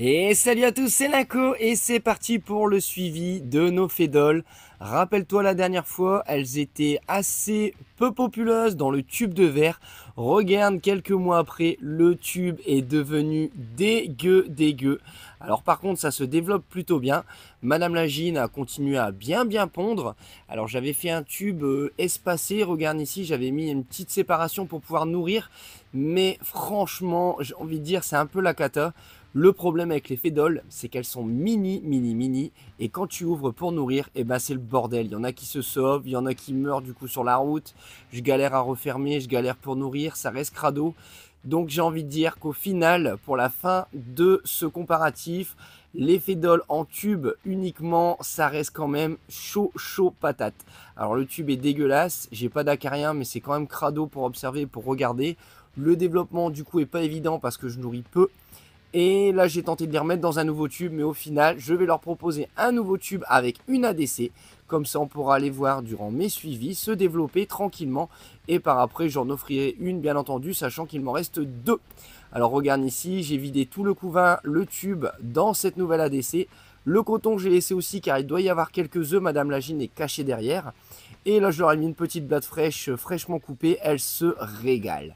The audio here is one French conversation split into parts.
Et salut à tous, c'est Nako et c'est parti pour le suivi de nos fédoles. Rappelle-toi la dernière fois, elles étaient assez peu populeuses dans le tube de verre. Regarde, quelques mois après, le tube est devenu dégueu. Alors par contre, ça se développe plutôt bien. Madame Lagine a continué à bien pondre. Alors j'avais fait un tube espacé, regarde ici, j'avais mis une petite séparation pour pouvoir nourrir. Mais franchement, j'ai envie de dire, c'est un peu la cata. Le problème avec les fédoles, c'est qu'elles sont mini, et quand tu ouvres pour nourrir, et ben c'est le bordel. Il y en a qui se sauvent, il y en a qui meurent du coup sur la route. Je galère à refermer, je galère pour nourrir, ça reste crado. Donc j'ai envie de dire qu'au final, pour la fin de ce comparatif, les fédoles en tube uniquement, ça reste quand même chaud patate. Alors le tube est dégueulasse, j'ai pas d'acarien, mais c'est quand même crado pour observer et pour regarder. Le développement du coup est pas évident parce que je nourris peu. Et là, j'ai tenté de les remettre dans un nouveau tube, mais au final, je vais leur proposer un nouveau tube avec une ADC. Comme ça, on pourra les voir durant mes suivis se développer tranquillement. Et par après, j'en offrirai une, bien entendu, sachant qu'il m'en reste deux. Alors, regarde ici, j'ai vidé tout le couvain, le tube, dans cette nouvelle ADC. Le coton, j'ai laissé aussi, car il doit y avoir quelques œufs. Madame Lagine est cachée derrière. Et là, je leur ai mis une petite blatte fraîche, fraîchement coupée. Elle se régale.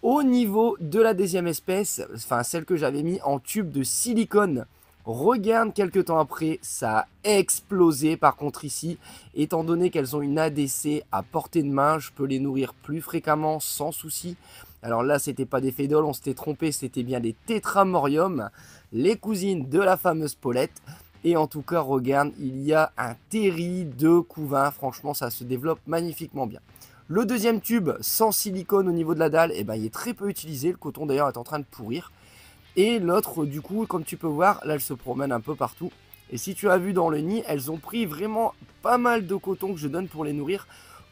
Au niveau de la deuxième espèce, enfin celle que j'avais mis en tube de silicone, regarde quelques temps après, ça a explosé. Par contre ici, étant donné qu'elles ont une ADC à portée de main, je peux les nourrir plus fréquemment sans souci. Alors là, c'était pas des fédoles, on s'était trompé, c'était bien des tétramoriums, les cousines de la fameuse Paulette. Et en tout cas, regarde, il y a un terri de couvain, franchement ça se développe magnifiquement bien. Le deuxième tube sans silicone au niveau de la dalle, eh ben, il est très peu utilisé. Le coton d'ailleurs est en train de pourrir. Et l'autre, du coup, comme tu peux voir, là, elle se promène un peu partout. Et si tu as vu dans le nid, elles ont pris vraiment pas mal de coton que je donne pour les nourrir,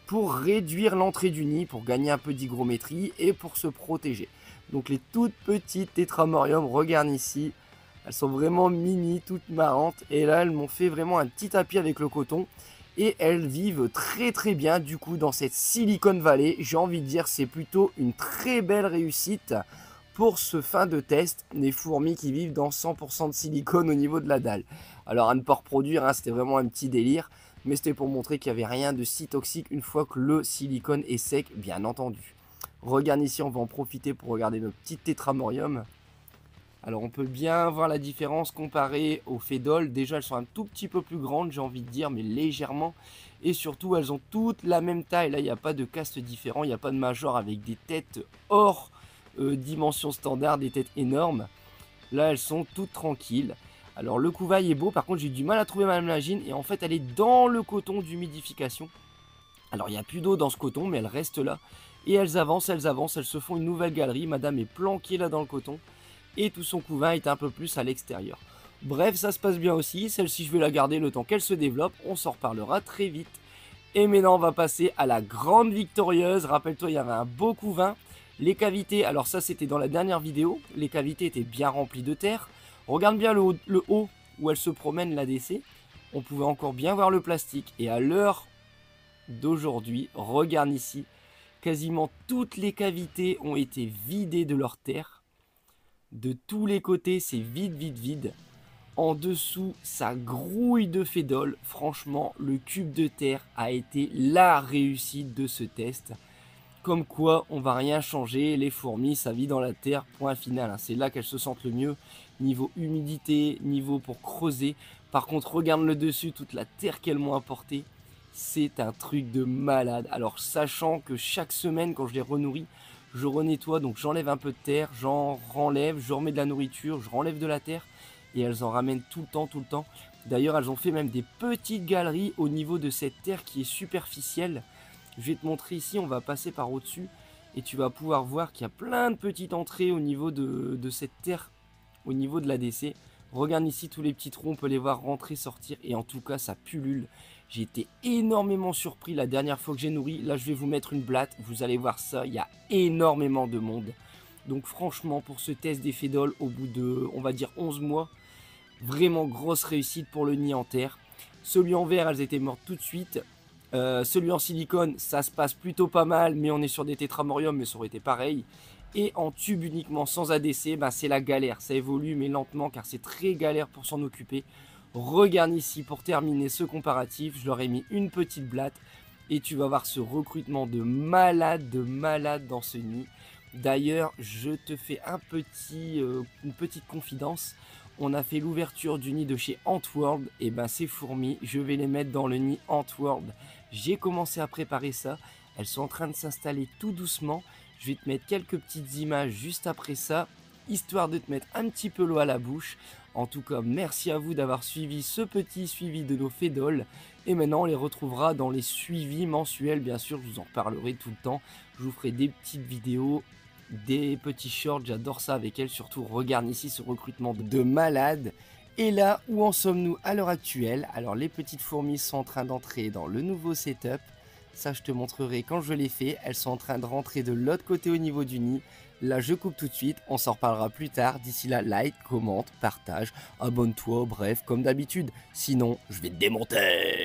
pour réduire l'entrée du nid, pour gagner un peu d'hygrométrie et pour se protéger. Donc les toutes petites tétramoriums, regarde ici, elles sont vraiment mini, toutes marrantes. Et là, elles m'ont fait vraiment un petit tapis avec le coton. Et elles vivent très bien du coup dans cette Silicon Valley. J'ai envie de dire c'est plutôt une très belle réussite pour ce fin de test. Les fourmis qui vivent dans 100% de silicone au niveau de la dalle. Alors à ne pas reproduire, hein, c'était vraiment un petit délire. Mais c'était pour montrer qu'il n'y avait rien de si toxique une fois que le silicone est sec, bien entendu. Regarde ici, on va en profiter pour regarder nos petites tétramoriums. Alors on peut bien voir la différence comparée aux fédoles. Déjà elles sont un tout petit peu plus grandes, j'ai envie de dire, mais légèrement. Et surtout elles ont toutes la même taille. Là il n'y a pas de caste différent, il n'y a pas de major avec des têtes hors dimension standard, des têtes énormes. Là elles sont toutes tranquilles. Alors le couvail est beau, par contre j'ai du mal à trouver Madame Lagine. Et en fait elle est dans le coton d'humidification. Alors il n'y a plus d'eau dans ce coton, mais elle reste là. Et elles avancent, elles se font une nouvelle galerie. Madame est planquée là dans le coton. Et tout son couvain est un peu plus à l'extérieur. Bref, ça se passe bien aussi. Celle-ci, je vais la garder le temps qu'elle se développe. On s'en reparlera très vite. Et maintenant, on va passer à la grande victorieuse. Rappelle-toi, il y avait un beau couvain. Les cavités, alors ça, c'était dans la dernière vidéo. Les cavités étaient bien remplies de terre. Regarde bien le haut où elle se promène, l'ADC. On pouvait encore bien voir le plastique. Et à l'heure d'aujourd'hui, regarde ici. Quasiment toutes les cavités ont été vidées de leur terre. De tous les côtés, c'est vide. En dessous, ça grouille de fédoles. Franchement, le cube de terre a été la réussite de ce test. Comme quoi, on va rien changer. Les fourmis, ça vit dans la terre, point final. C'est là qu'elles se sentent le mieux. Niveau humidité, niveau pour creuser. Par contre, regarde le dessus, toute la terre qu'elles m'ont apportée. C'est un truc de malade. Alors, sachant que chaque semaine, quand je les renourris, je renettoie, donc j'enlève un peu de terre, j'en renlève, je remets de la nourriture, je renlève de la terre, et elles en ramènent tout le temps. D'ailleurs, elles ont fait même des petites galeries au niveau de cette terre qui est superficielle. Je vais te montrer ici, on va passer par au-dessus, et tu vas pouvoir voir qu'il y a plein de petites entrées au niveau de cette terre, au niveau de l'ADC. Regarde ici tous les petits trous, on peut les voir rentrer, sortir, et en tout cas, ça pullule. J'ai été énormément surpris la dernière fois que j'ai nourri. Là, je vais vous mettre une blatte. Vous allez voir ça. Il y a énormément de monde. Donc, franchement, pour ce test des fédoles, au bout de, on va dire, 11 mois, vraiment grosse réussite pour le nid en terre. Celui en verre, elles étaient mortes tout de suite. Celui en silicone, ça se passe plutôt pas mal. Mais on est sur des tétramoriums, mais ça aurait été pareil. Et en tube uniquement sans ADC, bah, c'est la galère. Ça évolue mais lentement car c'est très galère pour s'en occuper. Regarde ici pour terminer ce comparatif, je leur ai mis une petite blatte et tu vas voir ce recrutement de malade dans ce nid. D'ailleurs, je te fais une petite confidence. On a fait l'ouverture du nid de chez Antworld, et ben ces fourmis, je vais les mettre dans le nid Antworld. J'ai commencé à préparer ça, elles sont en train de s'installer tout doucement. Je vais te mettre quelques petites images juste après ça, histoire de te mettre un petit peu l'eau à la bouche. En tout cas, merci à vous d'avoir suivi ce petit suivi de nos fédoles. Et maintenant, on les retrouvera dans les suivis mensuels. Bien sûr, je vous en parlerai tout le temps. Je vous ferai des petites vidéos, des petits shorts. J'adore ça avec elles. Surtout, regarde ici ce recrutement de malade. Et là, où en sommes-nous à l'heure actuelle? Alors, les petites fourmis sont en train d'entrer dans le nouveau setup. Ça, je te montrerai quand je l'ai fait. Elles sont en train de rentrer de l'autre côté au niveau du nid. Là, je coupe tout de suite. On s'en reparlera plus tard. D'ici là, like, commente, partage, abonne-toi. Bref, comme d'habitude. Sinon, je vais te démonter.